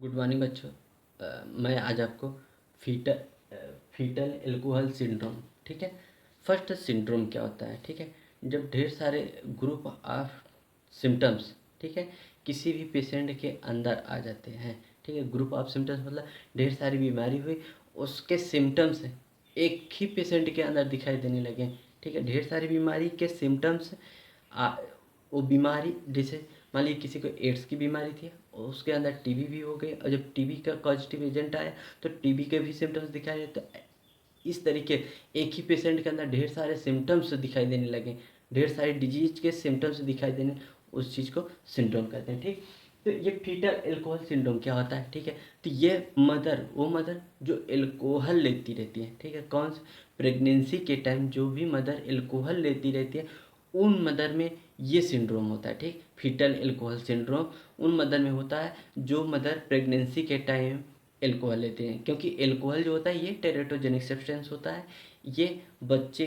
Good morning बच्चों। मैं आज आपको फीटल फीटल एल्कोहल सिंड्रोम, ठीक है, फर्स्ट सिंड्रोम क्या होता है, ठीक है, जब ढेर सारे ग्रुप ऑफ सिम्टम्स, ठीक है, किसी भी पेशेंट के अंदर आ जाते हैं, ठीक है, ग्रुप ऑफ सिम्टम्स मतलब ढेर सारी बीमारी हुई, उसके सिम्टम्स एक ही पेशेंट के अंदर दिखाई देने लगे, ठीक है, ढेर सारी बीमारी के सिम्टम्स वो बीमारी जैसे मान लीजिए किसी को एड्स की बीमारी थी और उसके अंदर टीबी भी हो गई, और जब टीबी का पॉजिटिव एजेंट आया तो टीबी के भी सिम्टम्स दिखाई देते। तो इस तरीके एक ही पेशेंट के अंदर ढेर सारे सिम्टम्स दिखाई देने लगे, ढेर सारे डिजीज के सिम्टम्स दिखाई देने, उस चीज़ को सिंड्रोम कहते हैं, ठीक। तो ये फीटल एल्कोहल सिंड्रोम क्या होता है, ठीक है, तो ये वो मदर जो एल्कोहल लेती रहती है, ठीक है, कौन सा प्रेगनेंसी के टाइम जो भी मदर एल्कोहल लेती रहती है उन मदर में ये सिंड्रोम होता है, ठीक। फीटल एल्कोहल सिंड्रोम उन मदर में होता है जो मदर प्रेगनेंसी के टाइम एल्कोहल लेते हैं, क्योंकि एल्कोहल जो होता है ये टेरेटोजेनिक सब्सटेंस होता है। ये बच्चे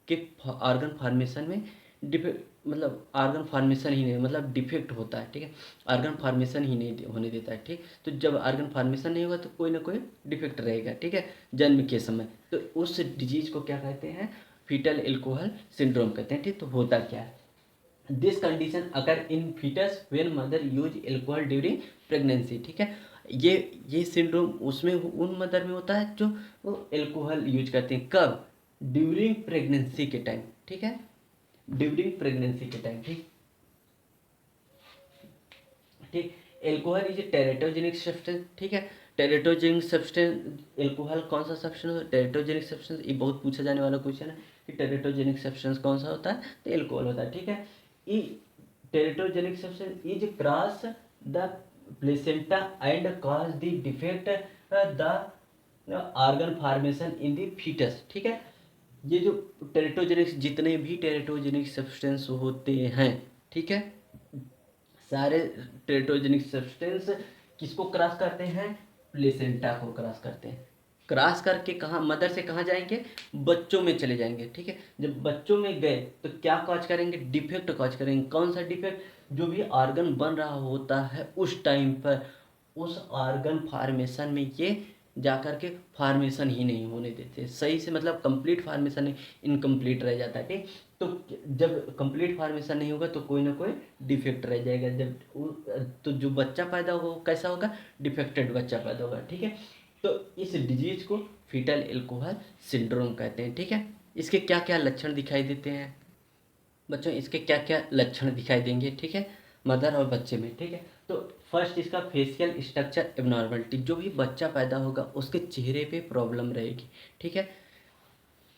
के ऑर्गन फॉर्मेशन में डिफेक्ट, मतलब ऑर्गन फॉर्मेशन ही नहीं, मतलब डिफेक्ट होता है, ठीक है, ऑर्गन फॉर्मेशन ही नहीं होने देता है, ठीक। तो जब ऑर्गन फॉर्मेशन नहीं होगा तो कोई ना कोई डिफेक्ट रहेगा, ठीक है, जन्म के समय। तो उस डिजीज को क्या कहते हैं, फीटल एल्कोहल सिंड्रोम कहते हैं, ठीक। तो होता क्या है, this condition occur in foetus when mother use alcohol during pregnancy, ठीक है। ये सिंड्रोम उसमें उन मदर में होता है जो वो एल्कोहल यूज करते हैं, कब, ड्यूरिंग प्रेगनेंसी के टाइम, ठीक है, ड्यूरिंग प्रेगनेंसी के टाइम, ठीक। ठीक, alcohol is a teratogenic substance, ठीक है, टेरेटोजेनिक सब्सटेंस एल्कोहल कौन सा सब्सटेंस होता है, टेरेटोजेनिक सब्सटेंस, ये बहुत पूछा जाने वाला क्वेश्चन है कि टेरेटोजेनिक सब्सटेंस कौन सा होता है, तो एल्कोहल होता है, ठीक है। ई teratogenic substance is cross the placenta and cause the defect the organ formation in the fetus, ठीक है। ये जो टेरेटोजेनिक, जितने भी टेरेटोजेनिक सब्सटेंस होते हैं, ठीक है, सारे टेरेटोजेनिक सब्सटेंस किसको क्रॉस करते हैं, प्लेसेंटा को क्रॉस करते हैं। क्रॉस करके कहाँ, मदर से कहाँ जाएंगे, बच्चों में चले जाएंगे, ठीक है। जब बच्चों में गए तो क्या कॉज करेंगे, डिफेक्ट कॉज करेंगे। कौन सा डिफेक्ट, जो भी ऑर्गन बन रहा होता है उस टाइम पर उस ऑर्गन फार्मेशन में ये जाकर के फार्मेशन ही नहीं होने देते सही से, मतलब कंप्लीट फार्मेशन नहीं, इनकम्प्लीट रह जाता है, ठीक। तो जब कंप्लीट फार्मेशन नहीं होगा तो कोई ना कोई डिफेक्ट रह जाएगा, तो जो बच्चा पैदा होगा वो कैसा होगा, डिफेक्टेड बच्चा पैदा होगा, ठीक है। तो इस डिजीज को फीटल एल्कोहल सिंड्रोम कहते हैं, ठीक है। इसके क्या क्या लक्षण दिखाई देते हैं बच्चों, इसके क्या क्या लक्षण दिखाई देंगे, ठीक है, मदर और बच्चे में, ठीक है। तो फर्स्ट इसका फेशियल स्ट्रक्चर एबनॉर्मलिटी, जो भी बच्चा पैदा होगा उसके चेहरे पे प्रॉब्लम रहेगी, ठीक है।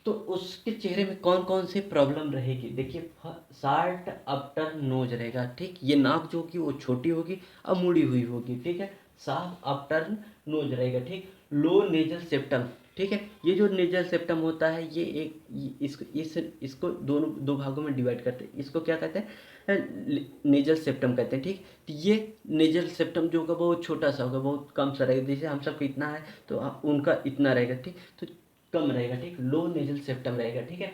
तो उसके चेहरे में कौन कौन से प्रॉब्लम रहेगी, देखिए, शार्ट अप्टर नोज रहेगा, ठीक, ये नाक जो होगी वो छोटी होगी और मुड़ी हुई होगी, ठीक है, शार्प अप्टर नोज रहेगा, ठीक। लो नेजल सेप्टम, ठीक है, ये जो नेजल सेप्टम होता है ये एक इसको दोनों दो भागों में डिवाइड करते हैं, इसको क्या कहते हैं, नेजल सेप्टम कहते हैं, ठीक। तो ये नेजल सेप्टम जो होगा बहुत छोटा सा होगा, बहुत कम सा रहेगा, जैसे हम सबको इतना है तो उनका इतना रहेगा, ठीक। तो कम रहेगा, ठीक, लो नेजल सेप्टम रहेगा, ठीक है।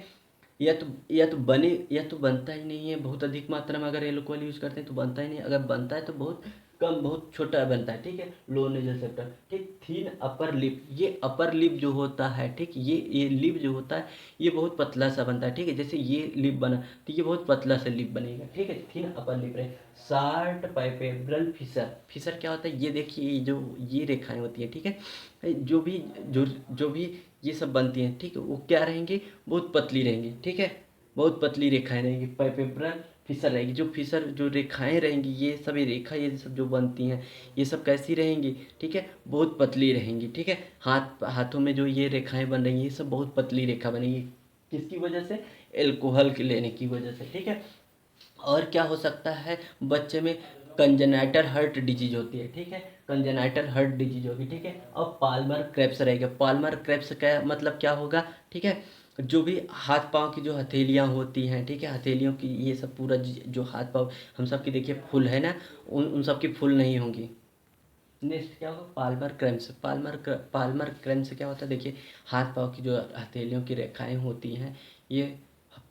या तो बनता ही नहीं है, बहुत अधिक मात्रा में अगर एल्कोहल यूज करते हैं तो बनता ही नहीं, अगर बनता है तो बहुत कम, बहुत छोटा बनता है, ठीक है, लो नेजल सेप्टम, ठीक। थीन अपर लिप, ये अपर लिप जो होता है, ठीक, ये लिप जो होता है ये बहुत पतला सा बनता है, ठीक है, जैसे ये लिप बना तो ये बहुत पतला सा लिप बनेगा, ठीक है, थीन अपर लिप रहे। शार्ट पाइपेब्रल फिशर, फिशर क्या होता है, ये देखिए जो ये रेखाएं होती है, ठीक है, जो भी ये सब बनती हैं, ठीक है, वो क्या रहेंगी, बहुत पतली रहेंगी, ठीक है, बहुत पतली रेखाएं रहेंगी, पैपेब्रल फिशर रहेगी, जो फिशर जो रेखाएं रहेंगी, ये सब ये रेखा ये सब जो बनती हैं ये सब कैसी रहेंगी, ठीक है, बहुत पतली रहेंगी, ठीक है। हाथों में जो ये रेखाएं बन रही हैं ये सब बहुत पतली रेखा बनेगी, किसकी वजह से, एल्कोहल के लेने की वजह से, ठीक है। और क्या हो सकता है बच्चे में, कंजेनाइटल हार्ट डिजीज होती है, ठीक है, कंजेनाइटल हार्ट डिजीज होगी, ठीक है। और पाल्मर क्रेब्स रहेगा, पाल्मर क्रेब्स का मतलब क्या होगा, ठीक है, जो भी हाथ पाँव की जो हथेलियाँ होती हैं, ठीक है, हथेलियों की ये सब पूरा जो हाथ पाँव हम सब की देखिए फुल है ना, उन सब की फुल नहीं होंगी। नेक्स्ट क्या होगा, पाल्मर क्रैम्स, पाल्मर क्रैम्स क्या होता है, देखिए हाथ पाँव की जो हथेलियों की रेखाएं होती हैं ये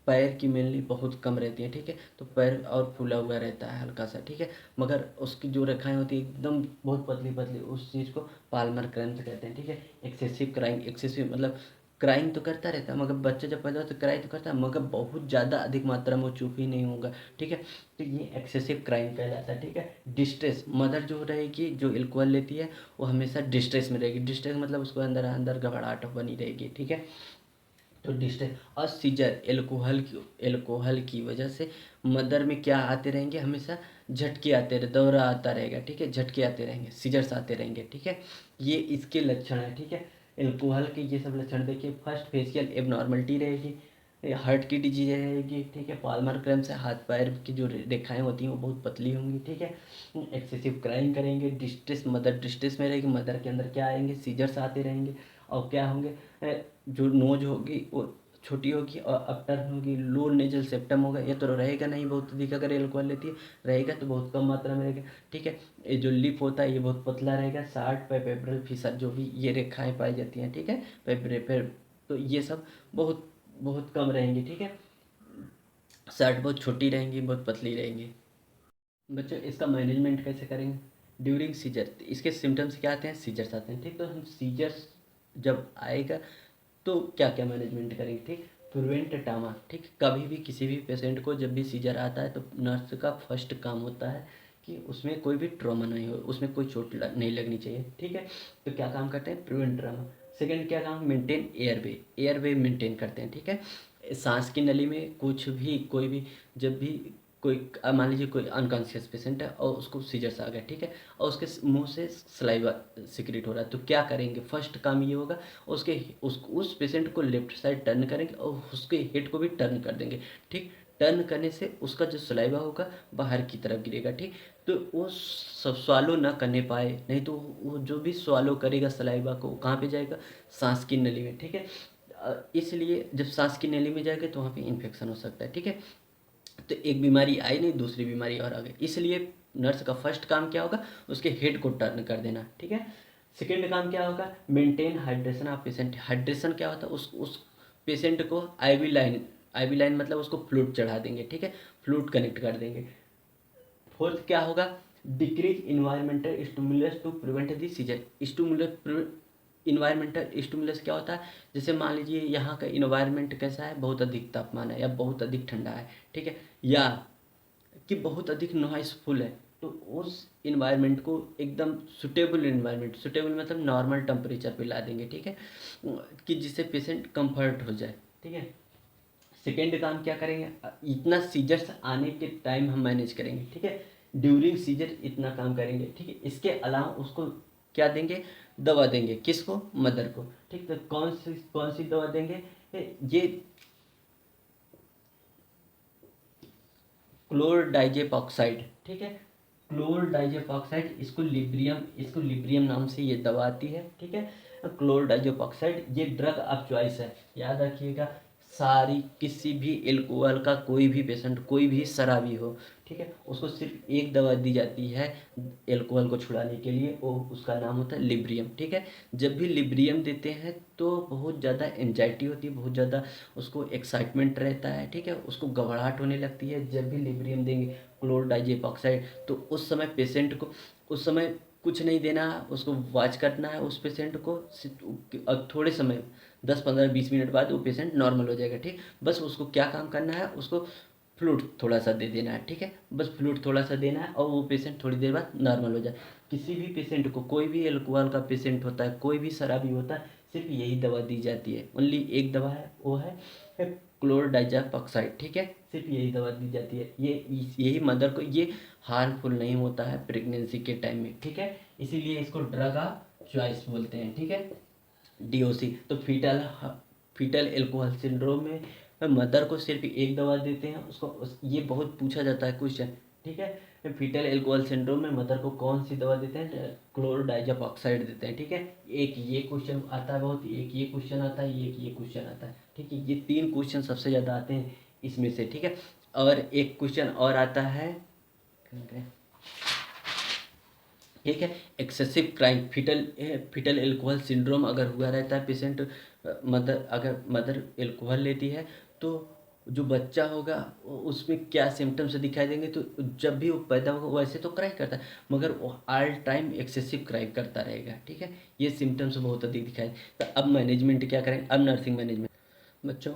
पैर की मेनली बहुत कम रहती है, ठीक है, तो पैर और फूला हुआ रहता है हल्का सा, ठीक है, मगर उसकी जो रेखाएं होती है एकदम बहुत पतली पतली, उस चीज़ को पाल्मर क्रैम्स कहते हैं, ठीक है। एक्सेसिव क्राइंग, एक्सेसिव मतलब क्राइंग तो करता रहता है, मगर बच्चा जब पैदा होता है क्राई तो करता है, मगर बहुत ज़्यादा अधिक मात्रा में वो चुप ही नहीं होगा, ठीक है, तो ये एक्सेसिव क्राइंग कहलाता है, ठीक है। डिस्ट्रेस, मदर जो रहेगी जो एल्कोहल लेती है वो हमेशा डिस्ट्रेस में रहेगी, डिस्ट्रेस मतलब उसको अंदर अंदर घबराहट बनी रहेगी, ठीक है, तो डिस्ट्रेस। और सीजर, एल्कोहल की वजह से मदर में क्या आते रहेंगे, हमेशा झटके आते रहे, दौरा आता रहेगा, ठीक है, झटके आते रहेंगे, सीजर्स आते रहेंगे, ठीक है, ये इसके लक्षण है, ठीक है। एल्कोहल के ये सब लक्षण देखिए, फर्स्ट फेशियल एबनॉर्मलिटी रहेगी, हार्ट की डिजीज रहेगी, ठीक है, पाल्मर क्रैम्प्स है, हाथ पैर की जो रेखाएं होती हैं वो बहुत पतली होंगी, ठीक है, एक्सेसिव क्राइंग करेंगे, डिस्ट्रेस, मदर डिस्ट्रेस में रहेगी, मदर के अंदर क्या आएंगे, सीजर्स आते रहेंगे, और क्या होंगे, जो नोज होगी वो छोटी होगी और अपटर्न होगी, लो नेजल सेप्टम होगा, ये तो रहेगा नहीं बहुत अधिक, अगर एल्कोहल लेती है रहेगा तो बहुत कम मात्रा में रहेगा, ठीक है। ये जो लिप होता है ये बहुत पतला रहेगा, शार्ट पैपेब्रल फिशर जो भी ये रेखाएं पाई जाती हैं, ठीक है, पैपेब्रल, तो ये सब बहुत बहुत कम रहेंगी, ठीक है, शार्ट बहुत छोटी रहेंगी, बहुत पतली रहेंगी। बच्चों इसका मैनेजमेंट कैसे करेंगे, ड्यूरिंग सीजर, इसके सिम्टम्स क्या आते हैं, सीजर्स आते हैं, ठीक, तो हम सीजर्स जब आएगा तो क्या क्या मैनेजमेंट करेंगे, ठीक, प्रिवेंट ट्रामा, ठीक, कभी भी किसी भी पेशेंट को जब भी सीजर आता है तो नर्स का फर्स्ट काम होता है कि उसमें कोई भी ट्रॉमा नहीं हो, उसमें कोई चोट नहीं लगनी चाहिए, ठीक है, तो क्या काम करते हैं, प्रिवेंट ट्रामा। सेकेंड क्या काम, मेंटेन एयरवे, एयरवे मेंटेन करते हैं, ठीक है, सांस की नली में कुछ भी कोई भी जब भी कोई मान लीजिए कोई अनकॉन्शियस पेशेंट है और उसको सीजर्स आ गया, ठीक है, और उसके मुंह से सलाइवा सिक्रेट हो रहा है, तो क्या करेंगे, फर्स्ट काम ये होगा, उस पेशेंट को लेफ्ट साइड टर्न करेंगे और उसके हेड को भी टर्न कर देंगे, ठीक, टर्न करने से उसका जो सलाइवा होगा बाहर की तरफ गिरेगा, ठीक, तो वो स्वालो ना करने पाए, नहीं तो वो जो भी स्वालो करेगा सलाइवा को कहाँ पे जाएगा, सांस की नली में, ठीक है, इसलिए जब सांस की नली में जाएगा तो वहाँ पे इन्फेक्शन हो सकता है, ठीक है, तो एक बीमारी आई नहीं दूसरी बीमारी और आ गई, इसलिए नर्स का फर्स्ट काम क्या होगा, उसके हेड को टर्न कर देना, ठीक है। सेकेंड काम क्या होगा, maintain hydration of patient, hydration क्या होता है, उस पेशेंट को आईवी लाइन मतलब उसको फ्लूइड चढ़ा देंगे, ठीक है, फ्लूइड कनेक्ट कर देंगे। फोर्थ क्या होगा, decrease environmental stimulus to prevent the seizure, stimulus, environmental stimulus क्या होता है, जैसे मान लीजिए यहाँ का इन्वायरमेंट कैसा है, बहुत अधिक तापमान है या बहुत अधिक ठंडा है, ठीक है, या कि बहुत अधिक नॉइसफुल है, तो उस इन्वायरमेंट को एकदम सुटेबल इन्वायरमेंट, सुटेबल मतलब नॉर्मल टेम्परेचर पे ला देंगे, ठीक है, कि जिससे पेशेंट कंफर्ट हो जाए, ठीक है। सेकेंड काम क्या करेंगे, इतना सीजर्स आने के टाइम हम मैनेज करेंगे, ठीक है, ड्यूरिंग सीजर इतना काम करेंगे, ठीक है, इसके अलावा उसको क्या देंगे, दवा देंगे, किसको, मदर को, ठीक, तो कौन सी दवा देंगे, ये क्लोरडाइजेपॉक्साइड, ठीक है, क्लोरडाइजेपॉक्साइड, इसको लिब्रियम नाम से ये दवा आती है, ठीक है, क्लोरडाइजेपॉक्साइड ये ड्रग ऑफ चॉइस है, याद रखिएगा, सारी किसी भी एल्कोहल का कोई भी पेशेंट, कोई भी शराबी हो, ठीक है, उसको सिर्फ एक दवा दी जाती है एल्कोहल को छुड़ाने के लिए, वो उसका नाम होता है लिब्रियम, ठीक है। जब भी लिब्रियम देते हैं तो बहुत ज़्यादा एंजाइटी होती है, बहुत ज़्यादा उसको एक्साइटमेंट रहता है, ठीक है, उसको घबराहट होने लगती है जब भी लिब्रियम देंगे क्लोरडाइजेपॉक्साइड, तो उस समय पेशेंट को उस समय कुछ नहीं देना है, उसको वॉच करना है उस पेशेंट को, और थोड़े समय 10-15-20 मिनट बाद वो पेशेंट नॉर्मल हो जाएगा, ठीक, बस उसको क्या काम करना है, उसको फ्लूइड थोड़ा सा दे देना है, ठीक है, बस फ्लूइड थोड़ा सा देना है और वो पेशेंट थोड़ी देर बाद नॉर्मल हो जाए। किसी भी पेशेंट को, कोई भी एल्कोहल का पेशेंट होता है, कोई भी शराबी होता है, सिर्फ यही दवा दी जाती है, ओनली एक दवा है, वो है क्लोरडाइजेपॉक्साइड, ठीक है, सिर्फ यही दवा दी जाती है, यही मदर को ये हार्मफुल नहीं होता है प्रेगनेंसी के टाइम में, ठीक है, इसीलिए इसको ड्रग ऑफ चॉइस बोलते हैं, ठीक है, डीओसी। तो फीटल एल्कोहल सिंड्रोम में मदर को सिर्फ एक दवा देते हैं, ये बहुत पूछा जाता है क्वेश्चन, ठीक है, फीटल एल्कोहल सिंड्रोम में मदर को कौन सी दवा देते हैं, क्लोरडाइजेपॉक्साइड देते हैं, ठीक है, एक ये क्वेश्चन आता है बहुत, एक ये क्वेश्चन आता है, एक ये क्वेश्चन आता है, ठीक है, ये 3 क्वेश्चन सबसे ज़्यादा आते हैं इसमें से, ठीक है, और एक क्वेश्चन और आता है, ठीक है, excessive crime, foetal alcohol syndrome अगर हुआ रहता है पेशेंट, मदर एल्कोहल लेती है तो जो बच्चा होगा उसमें क्या सिम्टम्स दिखाई देंगे, तो जब भी वो पैदा होगा वैसे तो क्राई करता है, मगर वो ऑल टाइम एक्सेसिव क्राई करता रहेगा, ठीक है। ये सिम्टम्स बहुत अधिक दिखाई। तो अब मैनेजमेंट क्या करें, अब नर्सिंग मैनेजमेंट। बच्चों,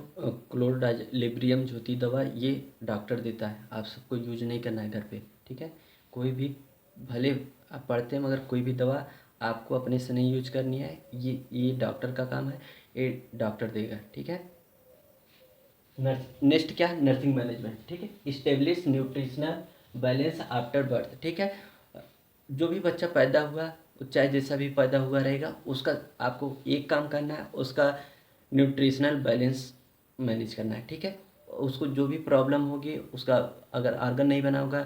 क्लोराइड जो होती दवा, ये डॉक्टर देता है, आप सबको यूज नहीं करना है घर पे, ठीक है। कोई भी, भले आप पढ़ते हैं मगर कोई भी दवा आपको अपने से नहीं यूज करनी है, ये डॉक्टर का काम है, ये डॉक्टर देगा, ठीक है। नेक्स्ट क्या है, नर्सिंग मैनेजमेंट, ठीक है। Establish nutritional balance after birth, ठीक है। जो भी बच्चा पैदा हुआ, चाहे जैसा भी पैदा हुआ रहेगा, उसका आपको एक काम करना है, उसका न्यूट्रिशनल बैलेंस मैनेज करना है, ठीक है। उसको जो भी प्रॉब्लम होगी, उसका अगर ऑर्गन नहीं बना होगा,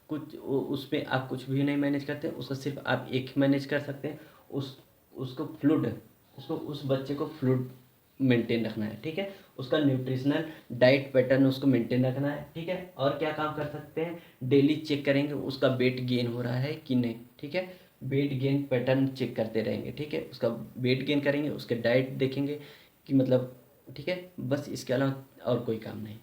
कुछ उस पर आप कुछ भी नहीं मैनेज करते, उसका सिर्फ आप एक ही मैनेज कर सकते हैं, उस उसको फ्लूड उसको उस बच्चे को फ्लूड मेंटेन रखना है, ठीक है। उसका न्यूट्रिशनल डाइट पैटर्न उसको मेंटेन रखना है, ठीक है। और क्या काम कर सकते हैं, डेली चेक करेंगे उसका वेट गेन हो रहा है कि नहीं, ठीक है। वेट गेन पैटर्न चेक करते रहेंगे, ठीक है। उसका वेट गेन करेंगे, उसके डाइट देखेंगे कि मतलब, ठीक है। बस इसके अलावा और कोई काम नहीं।